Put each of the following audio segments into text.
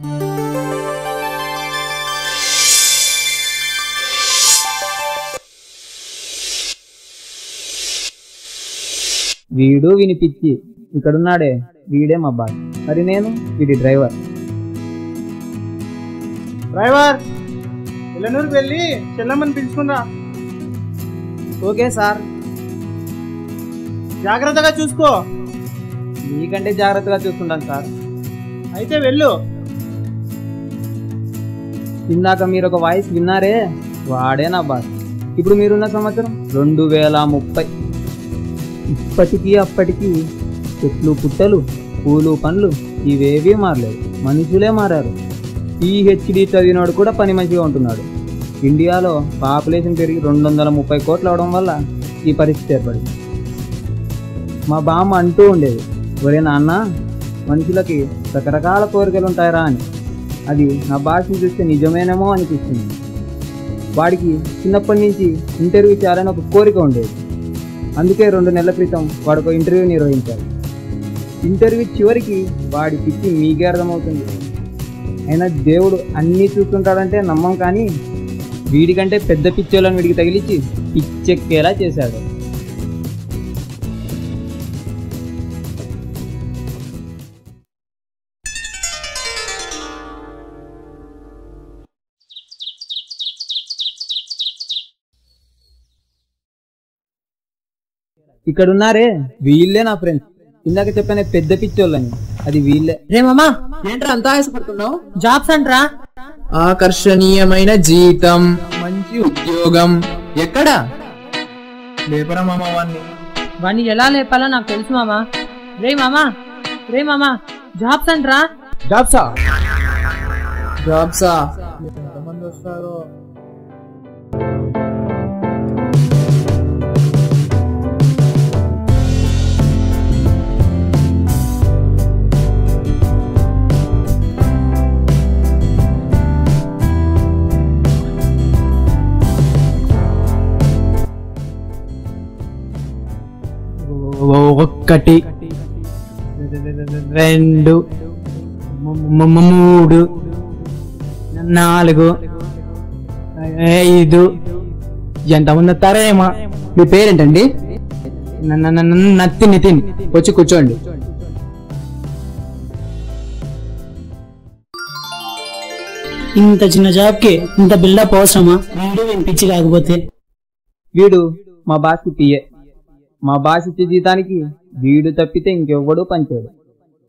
వీడు వినిపించి ఇక్కడున్నాడే వీడే మా బాయ్. మరి నేను వీడి డ్రైవర్. డ్రైవర్ ఎల్లనూరుకి వెళ్ళి చెల్లమ్మని పిలుచుకున్నా. Okay sir. జాగ్రత్తగా చూసుకో. మీకంటే జాగ్రత్తగా చూసుకుంటాను సార్. అయితే వెళ్ళు. ఇందాక మీరు ఒక వాయిస్ విన్నారే, వాడే నా బాయ్. ఇప్పుడు మీరున్న సంవత్సరం 2030. ఇప్పటికీ అప్పటికి చెట్లు పుట్టలు పూలు పండ్లు ఇవేవీ మారలేదు, మనుషులే మారారు. PhD చదివినాడు కూడా పని మంచిగా ఉంటున్నాడు. ఇండియాలో పాపులేషన్ పెరిగి 230 కోట్లు అవడం వల్ల ఈ పరిస్థితి ఏర్పడింది. మా బామ్మ అంటూ ఉండేది, ఒరే నాన్న మనుషులకి రకరకాల కోరికలు ఉంటాయరా అని. అది నా భాషను చూస్తే నిజమేనేమో అనిపిస్తుంది. వాడికి చిన్నప్పటి నుంచి ఇంటర్వ్యూ చేయాలని ఒక కోరిక ఉండేది. అందుకే 2 నెలల క్రితం వాడు ఒక ఇంటర్వ్యూ నిర్వహించాడు. ఇంటర్వ్యూ చివరికి వాడి పిచ్చి మీకే అర్థమవుతుంది. అయినా దేవుడు అన్నీ చూస్తుంటాడంటే నమ్మం, కానీ వీడికంటే పెద్ద పిచ్చోళ్ళని వీడికి తగిలించి పిచ్చెక్కేలా చేశాడు. ఇక్కడున్నారే వీళ్ళే నా ఫ్రెండ్స్. ఇందాక చెప్పానే పెద్ద పిచ్చోళ్ళని, అది వీళ్ళే. రే మామా, ఏంట్రా అంత ఆశపడుతున్నావు? జాబ్స్ అంట్రా. ఆకర్షణీయమైన జీతం, మంచి ఉద్యోగం. ఎక్కడా లేపరా మామ వాడిని ఎలా లేపాలో నాకు తెలుసు మామా. రే మామా జాబ్స్ అంట్రా. జాబ్సా ఎంతమంది వస్తారో. ఒకటి 2 3 4 5 ఎంతమంది వస్తారేమో. మీ పేరేంటండి? నితిన్. వచ్చి కూర్చోండి. ఇంత చిన్న జాబ్కి ఇంత బిల్డప్ అవసరమా? వీడు వినిపించి కాకపోతే. వీడు మా బాస్కి పిఏ. మా బాస్ ఇచ్చే జీతానికి వీడు తప్పితే ఇంకెవ్వడూ పనిచేయడు.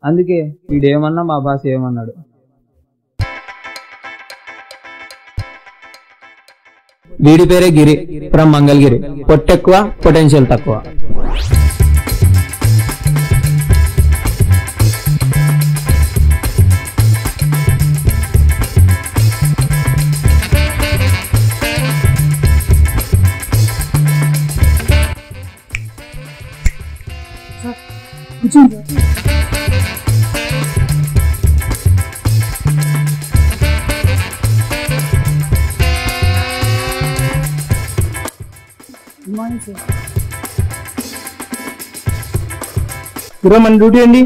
అందుకే వీడేమన్నా మా బాస్ ఏమన్నాడు. వీడి పేరే గిరి, ఫ్రమ్ మంగళగిరి. పొట్టెక్కువ, పొటెన్షియల్ తక్కువ. మన డ్యూటీ అండి.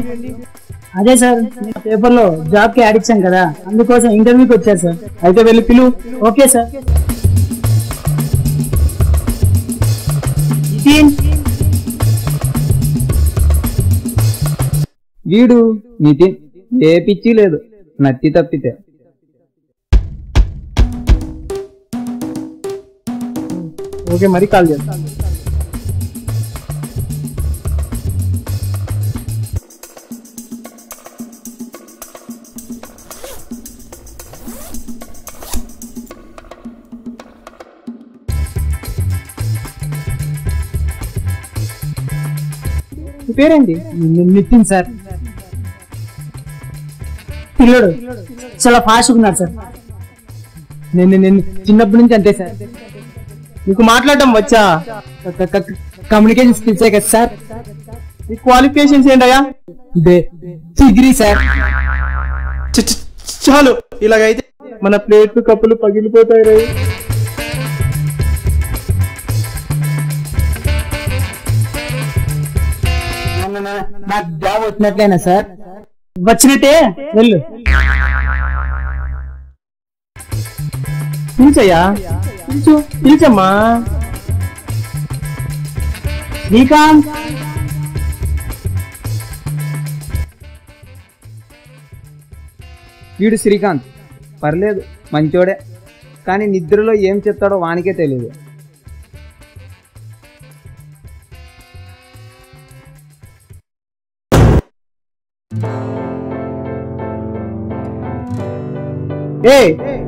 అదే సార్, పేపర్లో జాబ్ కి యాడ్ ఇచ్చాం కదా, అందుకోసం ఇంటర్వ్యూకి వచ్చారు సార్. అయితే వెళ్ళి పిలు. Okay sir. వీడు నితిన్. ఏ పిచ్చి లేదు, నత్తి తప్పితే. ఓకే, మరి కాల్ చేస్తా. పేరేంటి? నితిన్ సార్. పిల్లడు చాలా ఫాస్ట్ ఉన్నాడు సార్. నేను చిన్నప్పటి నుంచి అంతే సార్. నీకు మాట్లాడటం వచ్చా? కమ్యూనికేషన్ స్కిల్స్ కదా సార్. నీ క్వాలిఫికేషన్స్ ఏంటయ్యా? Degree sir. చాలు, ఇలాగైతే మన ప్లేట్లు కప్పులు పగిలిపోతాయి రే. నాకు జాబ్ వచ్చినట్లేనా సార్? వచ్చినట్టే వెళ్ళు. పిలిచయ్యా, పిలిచమ్మా. శ్రీకాంత్, వీడు శ్రీకాంత్ పర్లేదు మంచోడే, కానీ నిద్రలో ఏం చెప్తాడో వానికే తెలియదు.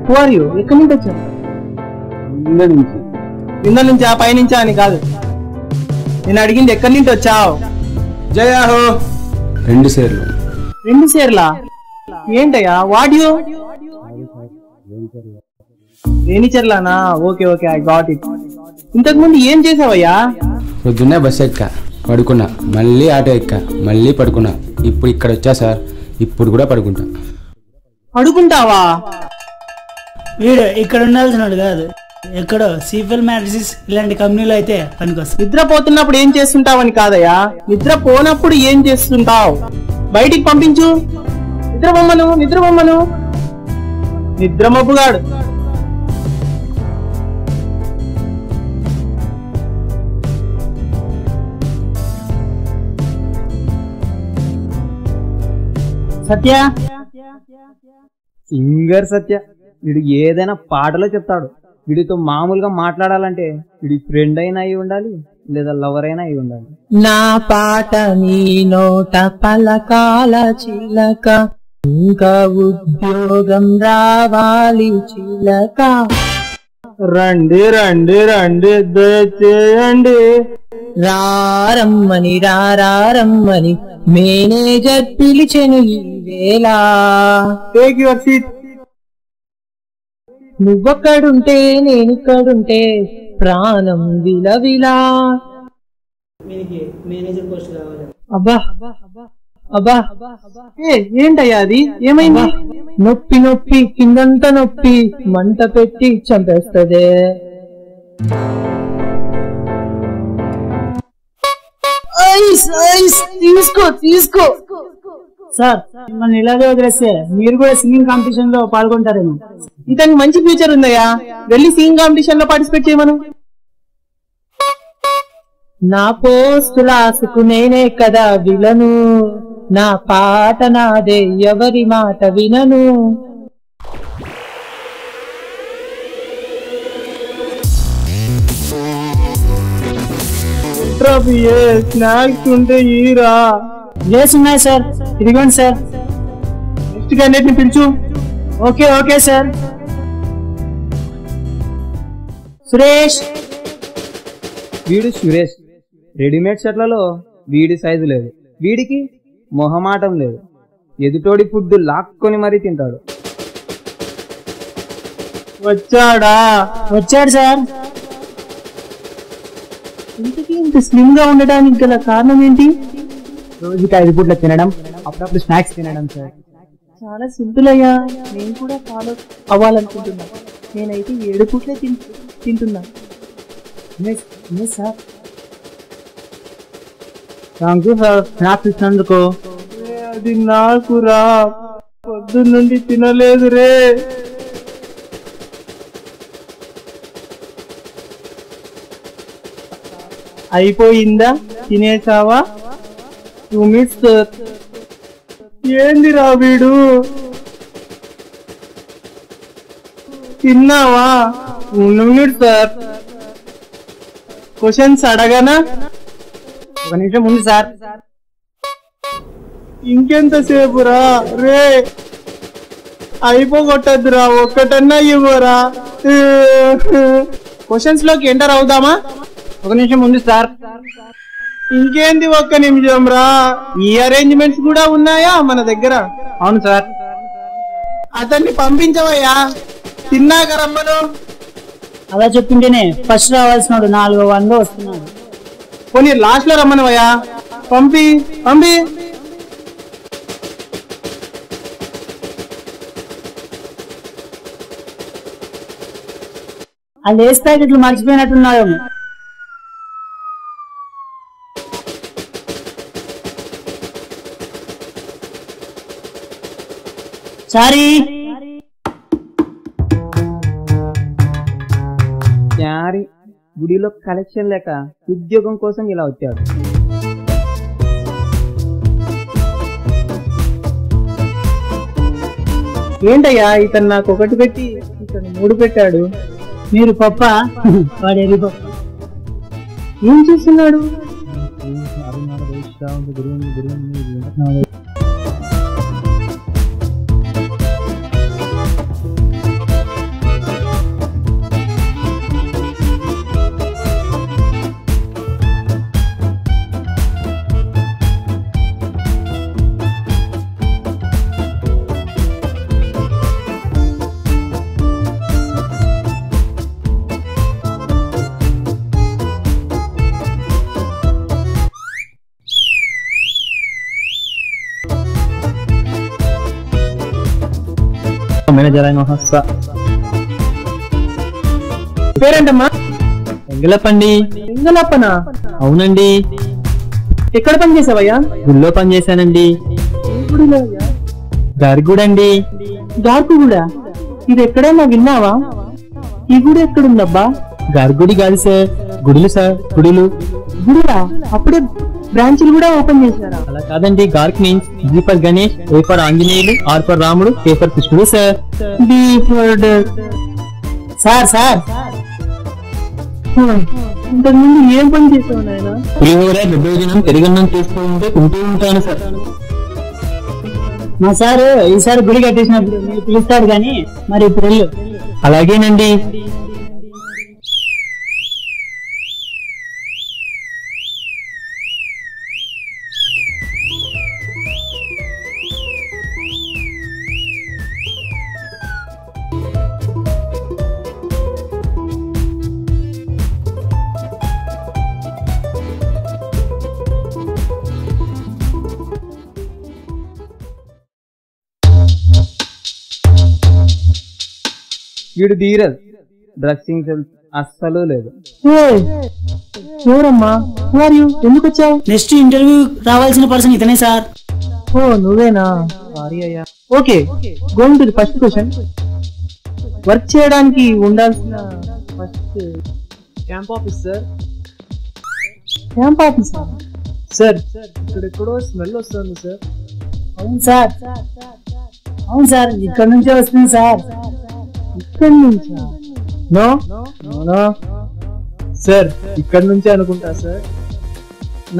Who are you? ఎక్కడి నుంచి వచ్చావు? కింద నుంచా పైనుంచా అని కాదు, నేను అడిగింది ఎక్కడి నుంచి వచ్చావు. జయాహో. 2 సేర్లు. 2 సేర్లా? ఏంటయ్యా వాట్ యూ? రేణిచర్లానా? Okay okay, I got it. ఇంతకు ముందు ఏం చేసావయ్యా? పొద్దున్నే బస్సు ఎక్కా, పడుకున్నా, మళ్ళీ ఆటో ఎక్కా, మళ్ళీ పడుకున్నా. ఇప్పుడు ఇక్కడ వచ్చా సార్, ఇప్పుడు కూడా పడుకుంటా. పడుకుంటావా? వీడు ఇక్కడ ఉండాల్సినాడు కాదు, ఎక్కడో సిఫిల్ మ్యాట్రిక్స్ ఇలాంటి కంపెనీలో అయితే పనికొస్తుంది. నిద్రపోతున్నప్పుడు ఏం చేస్తుంటావని కాదయ్యా, నిద్రపోనప్పుడు ఏం చేస్తుంటావు? బయటికి పంపించు. నిద్రబొమ్మను, నిద్రబొమ్మను. నిద్రమబ్బుగాడు. సత్య, సింగర్ సత్య. వీడు ఏదైనా పాటలో చెప్తాడు. వీడితో మామూలుగా మాట్లాడాలంటే వీడి ఫ్రెండ్ అయినా అయి ఉండాలి, లేదా లవర్ అయినా అయి ఉండాలి. నా పాట నీ నోట పలకాల చిలక, ఇంకా ఉద్యోగం రావాలి చిలక. రండి రండి రండి దయచేయండి. రారమ్మని రారమ్మని మేనేజర్ పిలిచెను ఈ వేళ. Take your seat. నువ్వక్కడుంటే నేనిక్కడుంటే ప్రాణం విలవిలా. మేనేజర్ పోస్ట్ కావాలి. అబ్బా అబ్బా, ఏంటయ్యా అది? ఏమైంది? నొప్పి నొప్పి కిందంతా నొప్పి, మంట పెట్టి చంపేస్తదే. తీసుకో తీసుకో. సార్, మిమ్మల్ని ఇలాగే వదిలేస్తే మీరు కూడా సింగింగ్ కాంపిటీషన్ లో పాల్గొంటారేమో. ఇతనికి మంచి ఫ్యూచర్ ఉందయ్యా, వెళ్ళి సింగింగ్ కాంపిటీషన్ లో పార్టిసిపేట్ చేయమను. నా పోస్టు రాసుకు నేనే కదా విలను, నా పాట నాదే ఎవరి మాట వినను. స్నాక్స్ ఉంటే ఈరా. లేస్ ఉన్నాయి సార్, ఇదిగోండి సార్. నెక్స్ట్ క్యాండిడేట్ ని పిలుచు. Okay okay sir. సురేష్. వీడు సురేష్. రెడీమేడ్ షర్ట్లలో వీడి సైజు లేదు, వీడికి మొహమాటం లేదు. ఎదుటోడి ఫుడ్ లాక్కొని మరీ తింటాడు. వచ్చాడా? వచ్చాడు సార్. ఇంతకీ ఇంత స్లిమ్ గా ఉండడానికి గల కారణం ఏంటి? రోజుకి 5 పూట్ల తినడం, అప్పుడప్పుడు స్నాక్స్ తినడం సార్. చాలా సింపుల్ అయ్యా, నేను కూడా ఫాలో అవ్వాలనుకుంటున్నా. నేనైతే 7 పూట్లే తింటున్నా. Sir, thank you sir snacks ఇచ్చినందుకు. అది నాకురా, పొద్దున్నుండి తినలేదు రే. అయిపోయిందా? తినేసావా? 2 minutes సార్. ఏందిరా వీడు? తిన్నావా? 1 minute సార్. క్వశ్చన్స్ అడగనా? 1 నిమిషం ఉంది సార్. ఇంకెంతసేపురా రే? అయిపోగొట్టద్దురా, ఒక్కటన్నా ఇవ్వరా. క్వశ్చన్స్ లోకి ఎంటర్ అవుదామా? 1 నిమిషం ఉంది సార్. ఇంకేంది 1 నిమిషం రా? ఈ అరేంజ్మెంట్స్ కూడా ఉన్నాయా మన దగ్గర? అవును సార్. అతన్ని పంపించవయ్యా, తిన్నాక రమ్మను. అలా చెప్పింటేనే ఫస్ట్ రావాల్సినాడు 4వ వన్లో వస్తున్నాడు. పోనీ లాస్ట్ లో రమ్మనవయ్యా. పంపి పంపి. ఆ లేస్ ప్యాకెట్లు మర్చిపోయినట్టున్నాడేమో. సారీ. మారి గుడిలో కలెక్షన్ లేక ఉద్యోగం కోసం ఇలా వచ్చాడు. ఏంటయ్యా ఇతను నాకు ఒకటి పెట్టి ఇతను 3 పెట్టాడు. మీరు పప్ప వాడు ఎరి పప్ప. ఏం చేస్తున్నాడు? పేరేంటమ్మా? ఎంగలప్పండి. ఎంగలప్పనా? అవునండి. ఎక్కడ పని చేసావయ్యా? గుళ్ళో పని చేశానండి. ఏ గుడిలో అయ్యా? గర్గుడండి. గార్కుగుడా? ఇది ఎక్కడైనా విన్నావా? ఈ గుడి ఎక్కడుందబ్బా? గర్గుడి కాదు సార్, గుడులు సార్, గుడులు. గుడిరా? అప్పుడే బ్రాంచ్లు కూడా ఓపెన్ చేశారా? అలా కాదండి. గార్క్ means G for Ganesh, A for Anjaneyulu, R for Ramudu, K for Krishnudu sir. D for sir sir ఇంతకుముందు ఏం పని చేసావు నాయన? పులిహోర, విభోజనం, పెరుగన్నం చేస్తూ ఉంటే తింటూ ఉంటాను సార్. మా సారు ఈసారి గుడి కట్టేసినప్పుడు మీరు పిలుస్తాడు కానీ మరి ఇప్పుడు వెళ్ళు. అలాగేనండి. వీడు ధీరజ్. డ్రగ్సింగ్ సెన్స్ అస్సలు లేదు. ఎవరమ్మా? ఎందుకు వచ్చావు? నెక్స్ట్ ఇంటర్వ్యూ రావాల్సిన పర్సన్ ఇతనే సార్. ఓ నువ్వేనా? సారీ అయ్యా. Okay, going to the first question. Work చేయడానికి ఉండాల్సిన first camp office sir. Camp ఆఫీసా? సార్ ఇక్కడ ఎక్కడో స్మెల్ వస్తుంది సార్. అవును సార్, అవును సార్, ఇక్కడ నుంచే వస్తుంది సార్. ఇక్కడి నుంచా? నో నో సార్, ఇక్కడ నుంచే అనుకుంటా సార్.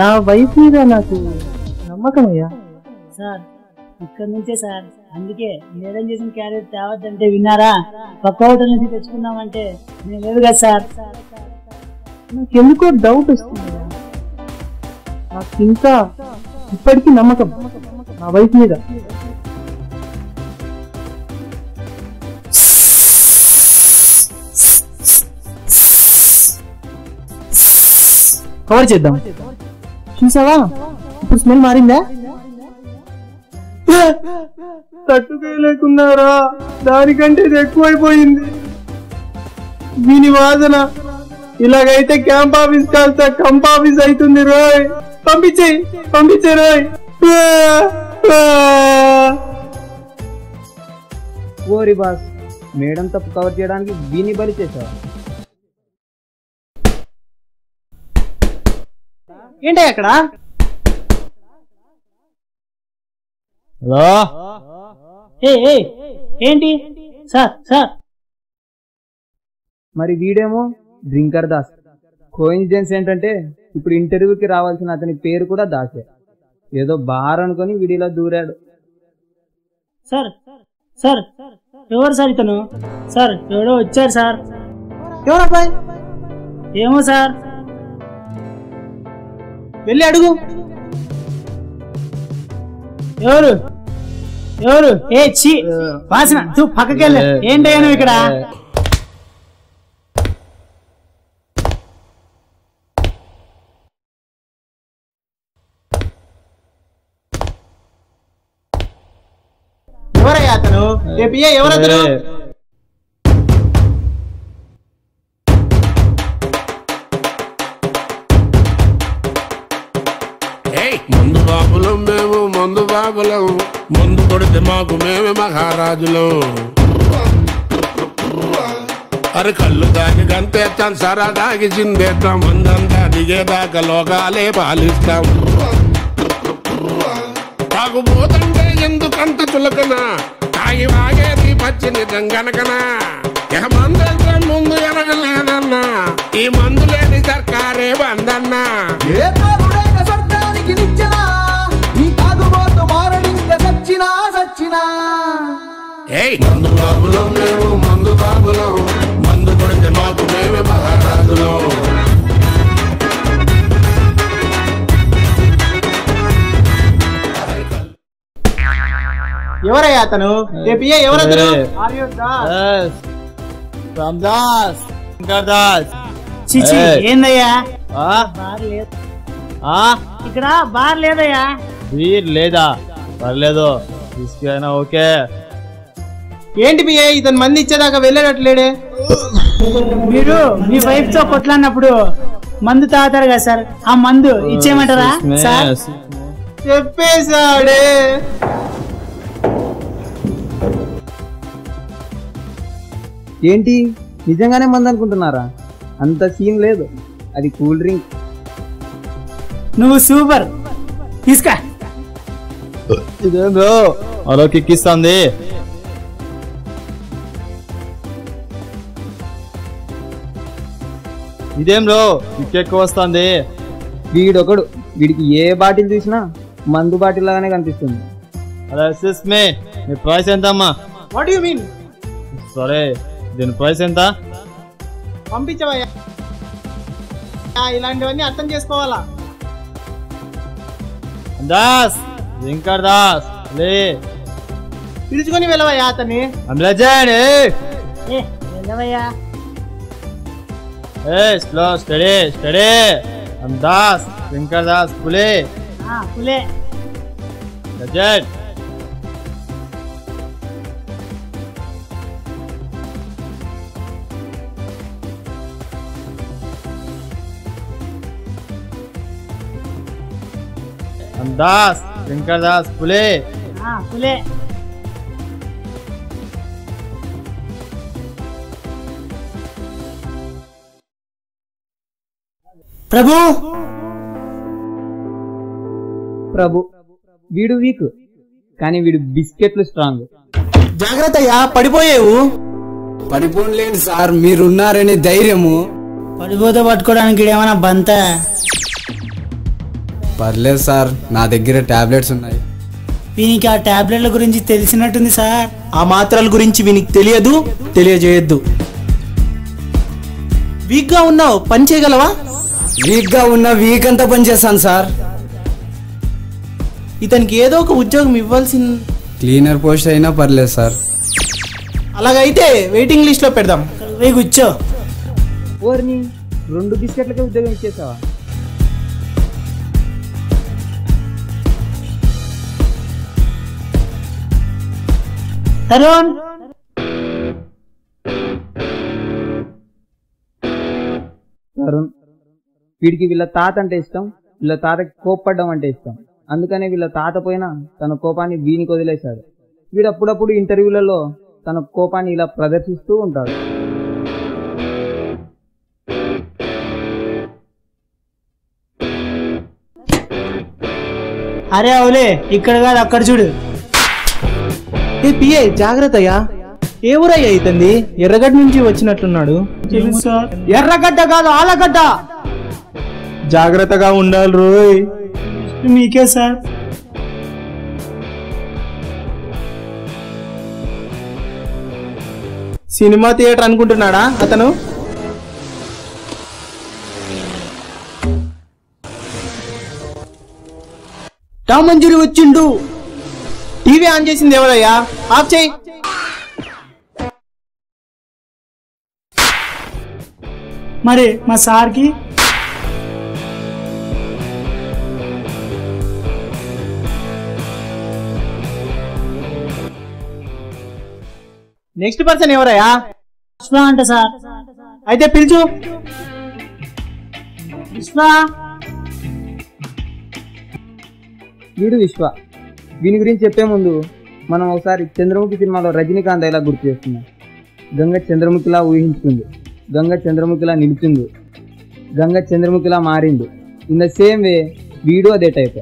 నా వైఫ్ మీద నాకు నమ్మకం అయ్యా. సార్ ఇక్కడ నుంచే సార్. అందుకే మేడం చేసిన క్యారెట్ తేవద్దంటే విన్నారా? పక్క హోటల్ నుంచి తెచ్చుకున్నామంటే నేను లేదు కదా సార్. నాకు ఎందుకో డౌట్ వస్తుంది. నాకు ఇంకా ఇప్పటికీ నమ్మకం నా వైఫ్ మీద. కవర్ చేద్దాం. చూసావా ఇప్పుడు స్మెల్ మారిందా? తట్టుకోలేకున్నారా? దానికంటే ఇది ఎక్కువైపోయింది. దీని వాసన ఇలాగైతే క్యాంప్ ఆఫీస్ కాస్త కంప్ ఆఫీస్ అవుతుంది. రోయ్ పంపించే రోయ్. ఓరి బాస్, మేడం తప్పు కవర్ చేయడానికి వీని బలి చేశారు. ఏంటి అక్కడ? హలో, ఏంటి సార్? సార్ మరి వీడేమో డ్రింకర్ దాస్. కోఇన్సిడెన్స్ ఏంటంటే ఇప్పుడు ఇంటర్వ్యూకి రావాల్సిన అతని పేరు కూడా దాసే. ఏదో బార్ అనుకొని వీడిలా దూరాడు. సార్ సార్ ఎవరు సార్ ఇతను? సార్ ఎవడో వచ్చారు సార్. ఎవరు అబ్బాయి? ఏమో సార్, వెళ్ళి అడుగు. ఎవరు ఎవరు? ఏ ఛీ వాసన, తూ పక్కకెళ్ళ. ఏంటయ్యా నువ్వు ఇక్కడ? ఎవరయ్యా అతను? ఎవరతను? ముందు బాబులం మేము, మందు బాబులం. ముందు కొడితే మాకు మేమే మహారాజులం. అరే కళ్ళు దాగి గంతేస్తాం సరదాగి చిందేస్తాం మందంతా దిగేదాకా లోకాలే పాలిస్తాం తాగుబోతంటే ఎందుకంత చులకన తాగి వాగేది పచ్చి నిజం గనకనా ఇక మందంతా ముందు ఎరగలేదన్నా ఈ మందు లేని సర్కారే బందన్నా మందు బాబులం మేము మందు బాబులం మందు కొడితే మాకు మేమే మహారాజులం ఎవరయ్యా అతను ఎవరతను రామ్దాస్ శంకర్దాస్ చిచి ఏందయ్యా ఆ? బార్ లేదు ఆ? ఇక్కడ బార్ లేదయ్యా బీర్ లేదా పర్లేదు తీసుకైనా ఓకే ఏంటి పిఏ ఇతను మంది ఇచ్చేదాకా వెళ్ళేటట్లేడే మీరు మీ వైఫ్ తో కొట్లాడినప్పుడు మందు తాగుతారు కదా సార్ ఆ మందు ఇచ్చేయమంటారా సార్ చెప్పేశాడే ఏంటి నిజంగానే మంది అనుకుంటున్నారా అంత సీన్ లేదు అది కూల్ డ్రింక్ నువ్వు సూపర్ తీసుకా ఇదేం బ్రో అలా కిక్కిస్తుంది ఇదేం బ్రో ఎక్కువ వస్తుంది వీడొకడు వీడికి ఏ బాటిల్ చూసినా మందు బాటిల్ లాగానే కనిపిస్తుంది అలా మే మీ ప్రైస్ ఎంత అమ్మా వాట్ యు మీన్ సరే దీని ప్రైస్ ఎంత పంపించవయ్యా ఇలాంటివన్నీ అర్థం చేసుకోవాలా దాస్ వెంకర్ దాస్ లే పిలుచుకొని వెళ్ళవయ్యా అతన్ని వెళ్ళవయ్యా స్లో స్టడీ స్టడీ దాస్ వెంకర్ దాస్ పులే పులే గజెట్ దాస్ వెంకర్ దాస్ పులే పులే ప్రభు ప్రభు వీడు వీక్ కానీ వీడు బిస్కెట్లు స్ట్రాంగ్ జాగ్రత్తయ్యా పడిపోయేవు పడిపోలేండి సార్ మీరున్నారని ధైర్యము పడిపోతే పట్టుకోవడానికి ఏమైనా బంత పర్లేదు సార్ నా దగ్గర టాబ్లెట్స్ ఉన్నాయి వీనికి ఆ టాబ్లెట్ల గురించి తెలిసినట్టుంది సార్ ఆ మాత్రల గురించి వీనికి తెలియదు తెలియజేయద్దు వీక్ గా ఉన్నావు పని చేయగలవా వీక్ గా ఉన్న వీక్ అంతా పనిచేస్తాను సార్ ఇతనికి ఏదో ఒక ఉద్యోగం ఇవ్వాల్సిన క్లీనర్ పోస్ట్ అయినా పర్లేదు సార్ అలాగైతే వెయిటింగ్ లిస్ట్ లో పెడదాం పోయి కూర్చో ఓర్ని 2 బిస్కెట్లకే ఉద్యోగం ఇచ్చేసావా తరుణ్ తరుణ్ వీడికి వీళ్ళ తాత అంటే ఇష్టం వీళ్ళ తాతకి కోప్పడ్డం అంటే ఇష్టం అందుకనే వీళ్ళ తాత పోయినా తన కోపాన్ని వీనికి వదిలేశాడు వీడు అప్పుడప్పుడు ఇంటర్వ్యూలలో తన కోపాన్ని ఇలా ప్రదర్శిస్తూ ఉంటాడు అరే అవులే ఇక్కడ కాదు అక్కడ చూడు ఏ పిఏ జాగ్రత్తయ్యా ఏ ఊరయ్యా ఇతంది ఎర్రగడ్డ నుంచి వచ్చినట్లున్నాడు ఎర్రగడ్డ కాదు ఆలగడ్డ జాగ్రత్తగా ఉండాలి రోయ్ మీకే సార్ సినిమా థియేటర్ అనుకుంటున్నాడా అతను టామంజూరి వచ్చిండు టీవీ ఆన్ చేసింది ఎవరయ్యా ఆఫ్ చేయి మరి మా సార్కి నెక్స్ట్ పర్సన్ ఎవరయ్యా విశ్వ అంట సార్ అయితే పిలుచు విశ్వ వీడు విశ్వ వీని గురించి చెప్పే ముందు మనం ఒకసారి చంద్రముఖి సినిమాలో రజనీకాంత్ ఇలా గుర్తు చేస్తున్నాం గంగ చంద్రముఖిలా ఊహించుకుంది, గంగ చంద్రముఖిలా నిలిచింది, గంగ చంద్రముఖిలా మారింది. ఇన్ ద సేమ్ వే వీడు అదే టైప్.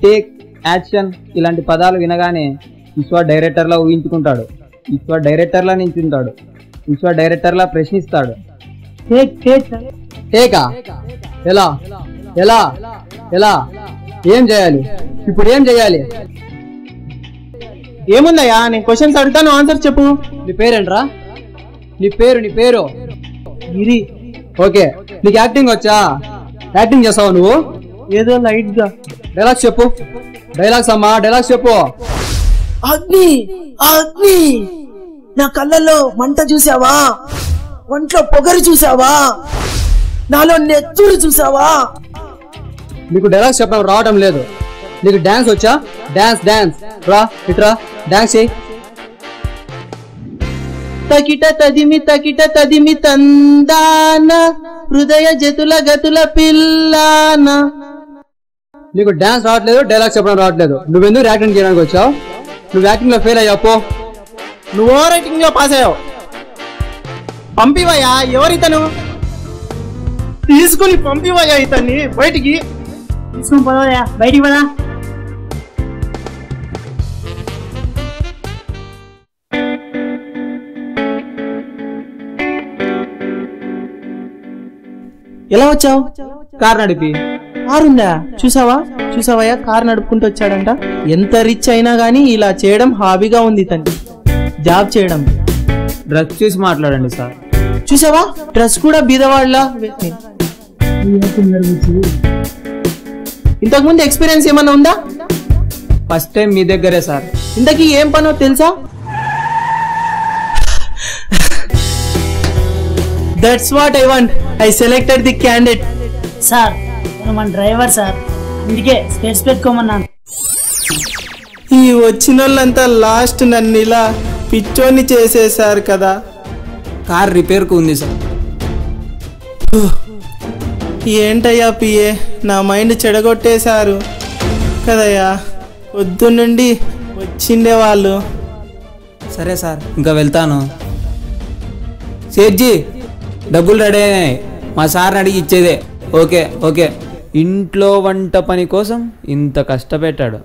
టేక్, యాక్షన్ ఇలాంటి పదాలు వినగానే విశ్వ డైరెక్టర్లా ఊహించుకుంటాడు, విశ్వ డైరెక్టర్లా నించుంటాడు, విశ్వ డైరెక్టర్లా ప్రశ్నిస్తాడు. టేకా? ఎలా ఎలా ఎలా ఏం చేయాలి? ఇప్పుడు ఏం చేయాలి? ఏముందయ్యా, నేను క్వశ్చన్స్ అడుగుతాను, ఆన్సర్ చెప్పు. నీ పేరేంట్రా? నీ పేరు గిరి. ఓకే, నీకు యాక్టింగ్ వచ్చా? యాక్టింగ్ చేస్తావు నువ్వు? ఏదో లైట్ గా. డైలాగ్స్ చెప్పు. డైలాగ్స్ అమ్మా, డైలాగ్స్ చెప్పు. అగ్ని అగ్ని, నా కళ్ళల్లో మంట చూసావా? ఒంట్లో పొగరు చూసావా? నాలో నెత్తురు చూసావా? నీకు డైలాగ్స్ చెప్పడం రావడం లేదు. నీకు డాన్స్ వచ్చా? డాన్స్ డాన్స్ రా, ఇట్రా డాన్స్ చేయి. తకిట తదిమి తందాన, హృదయ జతుల గతుల పిల్లాన. నీకు డాన్స్ రావట్లేదు, డైలాగ్స్ చెప్పడం రావట్లేదు, నువ్వెందుకు యాక్టింగ్ చేయడానికి వచ్చావు? నువ్వు యాక్టింగ్ లో ఫెయిల్ అయ్యావు. నువ్వు రైటింగ్ లో పాస్ అయ్యావు. పంపివయ్యా. ఎవరితను? తీసుకుని పంపివయ్యా ఇతన్ని బయటికి. తీసుకొని పోదా, బయటికి పదా. ఎలా వచ్చావు? కార్ నడిపి. కారుందా? చూసావయ్యా, కారు నడుపుకుంటూ వచ్చాడంట. ఎంత రిచ్ అయినా గానీ ఇలా చేయడం హాబీగా ఉంది ఇతనికి, జాబ్ చేయడం. డ్రగ్స్ చూసి మాట్లాడండి సార్. చూసావా, డ్రెస్ కూడా బీదవాళ్ళ. ఇంతకుముందు ఎక్స్పీరియన్స్ ఏమన్నా ఉందా? ఫస్ట్ టైం మీ దగ్గరే సార్. ఇంతకీ ఏం పనో తెలుసా? That's what I want. I selected the candidate. Sir మన డ్రైవర్ సార్, అందుకే స్పెట్స్ పెట్టుకోమన్నాను. ఈ వచ్చిన వాళ్ళంతా లాస్ట్ నన్ను ఇలా పిచ్చోని చేసేశారు కదా. కార్ రిపేర్ కు ఉంది సార్. ఏంటయ్యా పిఏ, నా మైండ్ చెడగొట్టేశారు కదయ్యా. పొద్దున్నుండి వచ్చిండే వాళ్ళు. సరే సార్, ఇంకా వెళ్తాను. సేట్జీ, డబ్బులు రెడీ అయినాయి, మా సార్ని అడిగి ఇచ్చేదే. Okay okay. ఇంట్లో వంట పని కోసం ఇంత కష్టపెట్టాడు.